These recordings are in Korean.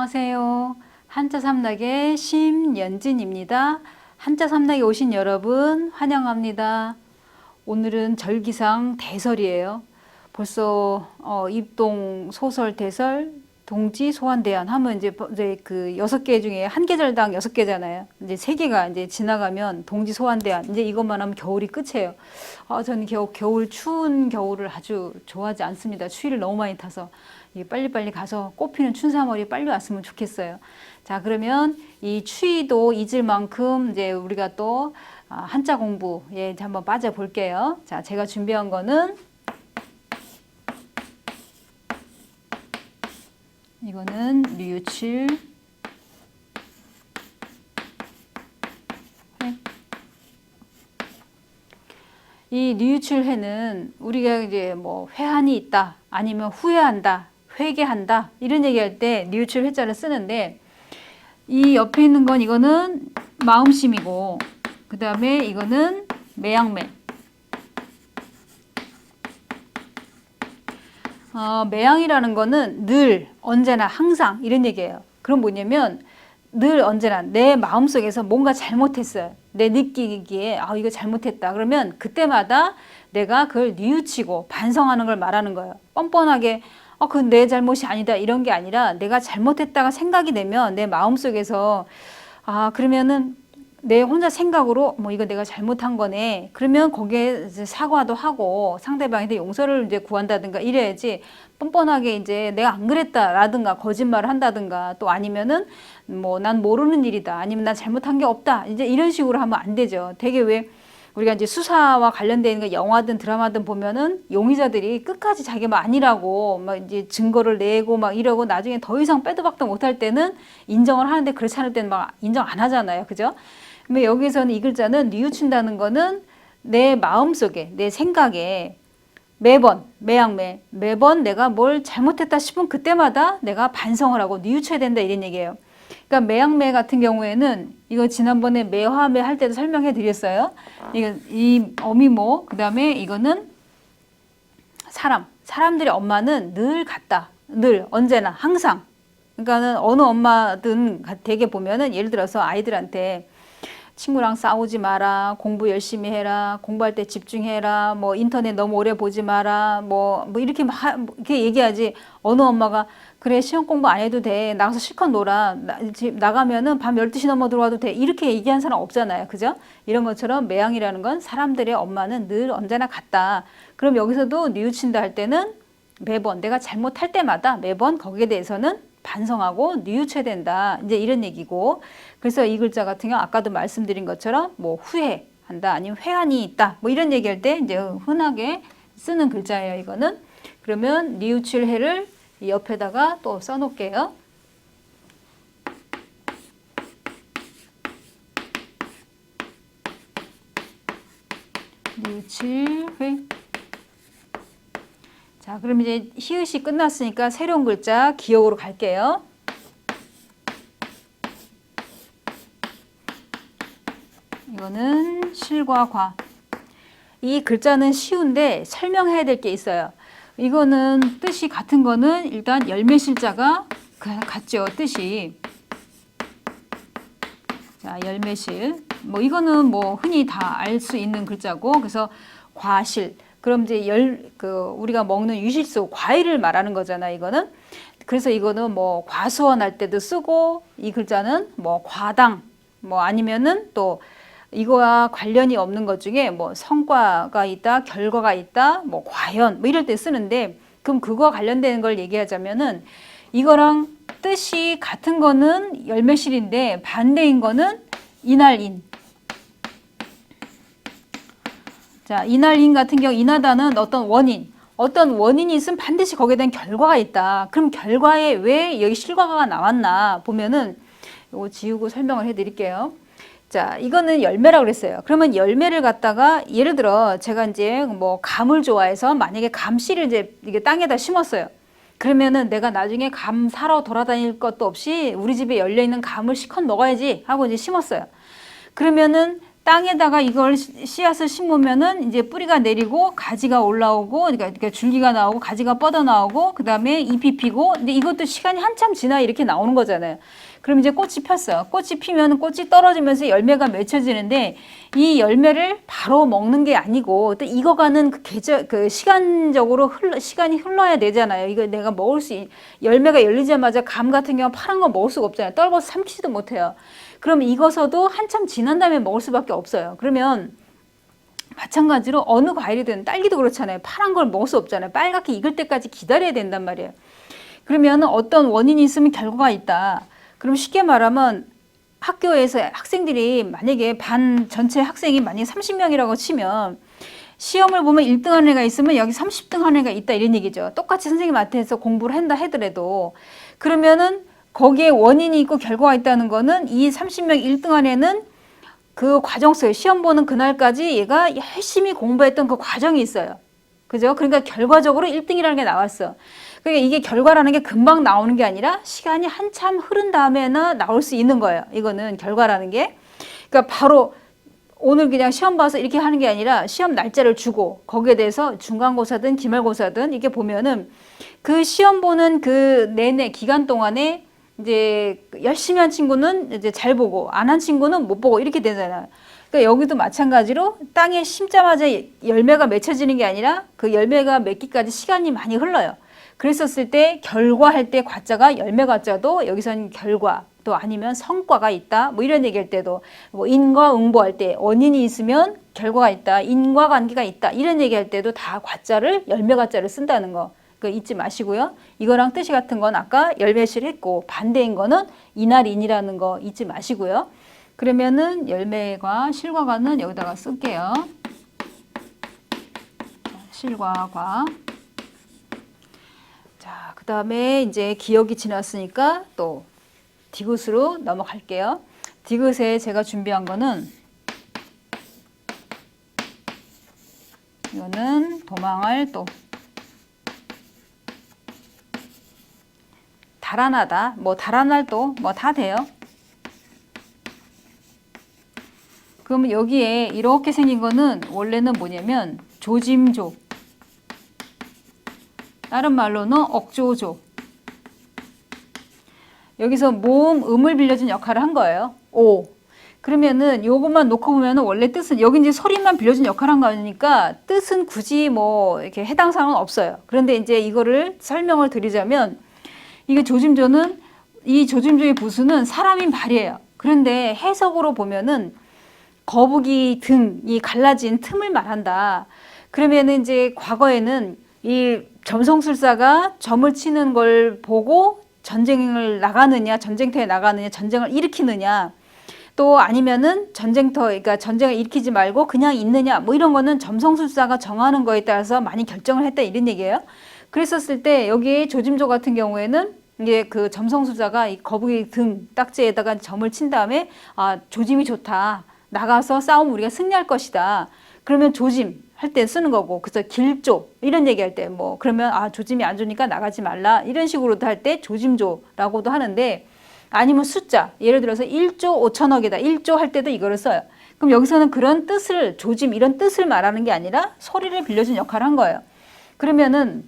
안녕하세요. 한자 삼락의 심연진입니다. 한자 삼락에 오신 여러분 환영합니다. 오늘은 절기상 대설이에요. 벌써 입동 소설 대설 동지 소환대안 하면 이제 그 6개 중에 한 계절당 6개잖아요. 이제 3개가 이제 지나가면 동지 소환대안 이제 이것만 하면 겨울이 끝이에요. 저는 겨울 추운 겨울을 아주 좋아하지 않습니다. 추위를 너무 많이 타서 빨리빨리 가서 꽃피는 춘삼월이 빨리 왔으면 좋겠어요. 자, 그러면 이 추위도 잊을 만큼 이제 우리가 또 한자 공부에 이제 한번 빠져 볼게요. 자, 제가 준비한 거는 이거는 류칠 회. 이 류칠회는 우리가 이제 뭐 회한이 있다 아니면 후회한다 회개한다 이런 얘기할 때 류칠 회자를 쓰는데 이 옆에 있는 건 이거는 마음심이고 그 다음에 이거는 매양매. 매양이라는 거는 늘, 언제나, 항상 이런 얘기예요. 그럼 뭐냐면 늘 언제나 내 마음속에서 뭔가 잘못했어요. 내 느끼기에 이거 잘못했다. 그러면 그때마다 내가 그걸 뉘우치고 반성하는 걸 말하는 거예요. 뻔뻔하게 그건 내 잘못이 아니다 이런 게 아니라 내가 잘못했다가 생각이 되면 내 마음속에서 그러면은 내 혼자 생각으로 이거 내가 잘못한 거네. 그러면 거기에 이제 사과도 하고 상대방한테 용서를 이제 구한다든가 이래야지 뻔뻔하게 이제 내가 안 그랬다라든가 거짓말을 한다든가 또 아니면은 난 모르는 일이다 아니면 난 잘못한 게 없다 이제 이런 식으로 하면 안 되죠. 되게 왜 우리가 이제 수사와 관련된 영화든 드라마든 보면은 용의자들이 끝까지 자기 아니라고 막 이제 증거를 내고 막 이러고 나중에 더 이상 빼도 박도 못할 때는 인정을 하는데 그렇지 않을 때는 막 인정 안 하잖아요. 그죠? 근데 여기서는 이 글자는 뉘우친다는 거는 내 마음속에 내 생각에 매번 매번 내가 뭘 잘못했다 싶으면 그때마다 내가 반성을 하고 뉘우쳐야 된다 이런 얘기예요. 그러니까 매양매 같은 경우에는 이거 지난번에 매화매 할 때도 설명해 드렸어요. 이 어미모 그다음에 이거는 사람들의 엄마는 늘 같다. 늘 언제나 항상. 그러니까는 어느 엄마든 되게 보면은 예를 들어서 아이들한테 친구랑 싸우지 마라, 공부 열심히 해라, 공부할 때 집중해라, 인터넷 너무 오래 보지 마라, 이렇게 이렇게 얘기하지. 어느 엄마가 그래 시험 공부 안 해도 돼, 나가서 실컷 놀아, 나가면은 밤 12시 넘어 들어와도 돼 이렇게 얘기한 사람 없잖아요. 그죠? 이런 것처럼 매양이라는 건 사람들의 엄마는 늘 언제나 같다. 그럼 여기서도 뉘우친다 할 때는 매번 내가 잘못할 때마다 매번 거기에 대해서는 반성하고 뉘우쳐야 된다. 이제 이런 얘기고. 그래서 이 글자 같은 경우 아까도 말씀드린 것처럼 후회한다 아니면 회한이 있다. 이런 얘기할 때 이제 흔하게 쓰는 글자예요. 이거는. 그러면 뉘우칠 해를 옆에다가 또 써놓을게요. 뉘우칠 회. 자, 그럼 이제 히읗이 끝났으니까 새로운 글자 기역으로 갈게요. 이거는 실과 과. 이 글자는 쉬운데 설명해야 될 게 있어요. 이거는 뜻이 같은 거는 일단 열매실자가 같죠. 뜻이. 자, 열매실. 이거는 흔히 다 알 수 있는 글자고 그래서 과실. 그럼 이제 우리가 먹는 유실소, 과일을 말하는 거잖아, 이거는. 그래서 이거는 과수원 할 때도 쓰고, 이 글자는 과당, 아니면은 또 이거와 관련이 없는 것 중에 성과가 있다, 결과가 있다, 과연, 이럴 때 쓰는데, 그럼 그거와 관련되는 걸 얘기하자면은 이거랑 뜻이 같은 거는 열매실인데 반대인 거는 인할인. 자, 인할인 같은 경우 인하다는 어떤 원인이 있으면 반드시 거기에 대한 결과가 있다. 그럼 결과에 왜 여기 실과가 나왔나 보면은 이거 지우고 설명을 해드릴게요. 자, 이거는 열매라고 그랬어요. 그러면 열매를 갖다가 예를 들어 제가 이제 감을 좋아해서 만약에 감씨를 이제 이게 땅에다 심었어요. 그러면은 내가 나중에 감 사러 돌아다닐 것도 없이 우리 집에 열려 있는 감을 실컷 먹어야지 하고 이제 심었어요. 그러면은 땅에다가 이걸 씨앗을 심으면은 이제 뿌리가 내리고 가지가 올라오고 그러니까 줄기가 나오고 가지가 뻗어 나오고 그다음에 잎이 피고 근데 이것도 시간이 한참 지나 이렇게 나오는 거잖아요. 그럼 이제 꽃이 폈어요. 꽃이 피면 꽃이 떨어지면서 열매가 맺혀지는데 이 열매를 바로 먹는 게 아니고 또 익어가는 그 계절 그 시간적으로 시간이 흘러야 되잖아요. 이거 내가 먹을 열매가 열리자마자 감 같은 경우 파란 거 먹을 수가 없잖아요. 떨궈서 삼키지도 못해요. 그럼 익어서도 한참 지난 다음에 먹을 수밖에 없어요. 그러면 마찬가지로 어느 과일이든 딸기도 그렇잖아요. 파란 걸 먹을 수 없잖아요. 빨갛게 익을 때까지 기다려야 된단 말이에요. 그러면 어떤 원인이 있으면 결과가 있다. 그럼 쉽게 말하면 학교에서 학생들이 만약에 반 전체 학생이 만약에 30명이라고 치면 시험을 보면 1등 한 애가 있으면 여기 30등 한 애가 있다 이런 얘기죠. 똑같이 선생님한테서 공부를 한다 하더라도 그러면은 거기에 원인이 있고 결과가 있다는 거는 이 30명 1등 안에는 그 과정 속에 시험 보는 그날까지 얘가 열심히 공부했던 그 과정이 있어요. 그죠? 그러니까 결과적으로 1등이라는 게 나왔어. 그러니까 이게 결과라는 게 금방 나오는 게 아니라 시간이 한참 흐른 다음에나 나올 수 있는 거예요. 이거는 결과라는 게. 그러니까 바로 오늘 그냥 시험 봐서 이렇게 하는 게 아니라 시험 날짜를 주고 거기에 대해서 중간고사든 기말고사든 이렇게 보면은 그 시험 보는 그 내내 기간 동안에 이제 열심히 한 친구는 이제 잘 보고 안 한 친구는 못 보고 이렇게 되잖아요. 그러니까 여기도 마찬가지로 땅에 심자마자 열매가 맺혀지는 게 아니라 그 열매가 맺기까지 시간이 많이 흘러요. 그랬었을 때 결과할 때 과자가 열매 과자도 여기서는 결과 또 아니면 성과가 있다 뭐 이런 얘기할 때도 뭐 인과응보할 때 원인이 있으면 결과가 있다 인과관계가 있다 이런 얘기할 때도 다 과자를 열매 과자를 쓴다는 거 그 잊지 마시고요. 이거랑 뜻이 같은 건 아까 열매실 했고 반대인 거는 이날인이라는 거 잊지 마시고요. 그러면은 열매과 실과과는 여기다가 쓸게요. 실과과. 자, 그 다음에 이제 기억이 지났으니까 또 디귿으로 넘어갈게요. 디귿에 제가 준비한 거는 이거는 도망할 또 달아나다 뭐 달아날 또 뭐 다 돼요. 그러면 여기에 이렇게 생긴 거는 원래는 뭐냐면 조짐조 다른 말로는 억조조 여기서 모음 음을 빌려준 역할을 한 거예요. 오. 그러면은 요것만 놓고 보면은 원래 뜻은 여기 이제 소리만 빌려준 역할을 한 거니까 뜻은 굳이 뭐 이렇게 해당 사항은 없어요. 그런데 이제 이거를 설명을 드리자면 이게 조짐조는 이 조짐조의 부수는 사람인 발이에요. 그런데 해석으로 보면은 거북이 등이 갈라진 틈을 말한다. 그러면은 이제 과거에는 이 점성술사가 점을 치는 걸 보고 전쟁을 나가느냐, 전쟁터에 나가느냐, 전쟁을 일으키느냐, 또 아니면은 그러니까 전쟁을 일으키지 말고 그냥 있느냐, 뭐 이런 거는 점성술사가 정하는 거에 따라서 많이 결정을 했다 이런 얘기예요. 그랬었을 때 여기 조짐조 같은 경우에는 이게 그 점성술사가 이 거북이 등 딱지에다가 점을 친 다음에 아 조짐이 좋다. 나가서 싸우면 우리가 승리할 것이다. 그러면 조짐 할 때 쓰는 거고 그래서 길조 이런 얘기할 때 뭐 그러면 아 조짐이 안 좋으니까 나가지 말라 이런 식으로도 할 때 조짐조라고도 하는데 아니면 숫자 예를 들어서 1조 5천억이다 1조 할 때도 이거를 써요. 그럼 여기서는 그런 뜻을 조짐 이런 뜻을 말하는 게 아니라 소리를 빌려준 역할을 한 거예요. 그러면은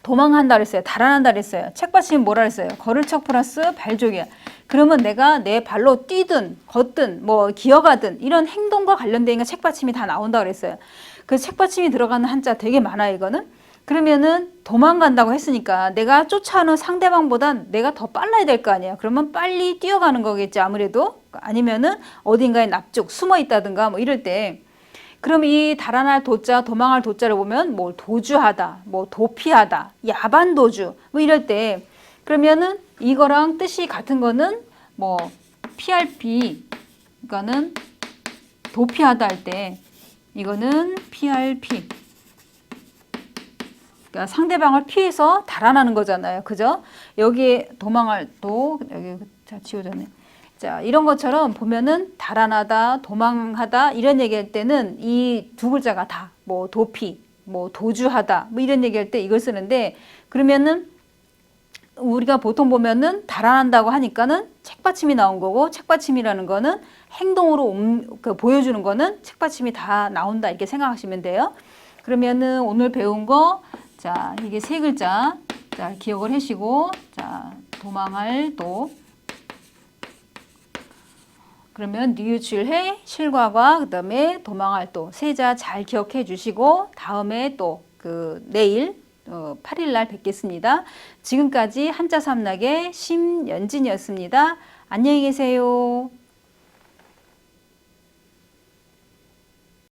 도망한다 그랬어요. 달아난다 그랬어요. 책받침이 뭐라 그랬어요? 걸을 척 플러스 발족이야. 그러면 내가 내 발로 뛰든 걷든 뭐 기어가든 이런 행동과 관련된 책받침이 다 나온다 그랬어요. 그 책받침이 들어가는 한자 되게 많아요. 이거는. 그러면은 도망간다고 했으니까 내가 쫓아오는 상대방보다 내가 더 빨라야 될 거 아니야. 그러면 빨리 뛰어가는 거겠지 아무래도. 아니면은 어딘가에 납죽 숨어 있다든가 뭐 이럴 때 그럼 이 달아날 도자, 도망할 도자를 보면 뭐 도주하다, 뭐 도피하다, 야반도주 뭐 이럴 때 그러면은 이거랑 뜻이 같은 거는 뭐 PRP 그러니까는 도피하다 할 때 이거는 PRP 그러니까 상대방을 피해서 달아나는 거잖아요. 그죠? 여기에 도망할 도 여기 자 지워졌네. 자, 이런 것처럼 보면은 달아나다, 도망하다 이런 얘기할 때는 이 두 글자가 다 뭐 도피, 뭐 도주하다 뭐 이런 얘기할 때 이걸 쓰는데 그러면은 우리가 보통 보면은 달아난다고 하니까는 책받침이 나온 거고, 책받침이라는 거는 행동으로 보여주는 거는 책받침이 다 나온다 이렇게 생각하시면 돼요. 그러면은 오늘 배운 거, 자, 이게 세 글자, 자, 기억을 하시고, 자, 도망할 도. 그러면 뉘우칠해 실과과 그다음에 도망할 도 세자 잘 기억해 주시고 다음에 또 내일 8일 날 뵙겠습니다. 지금까지 한자 삼락의 심연진이었습니다. 안녕히 계세요.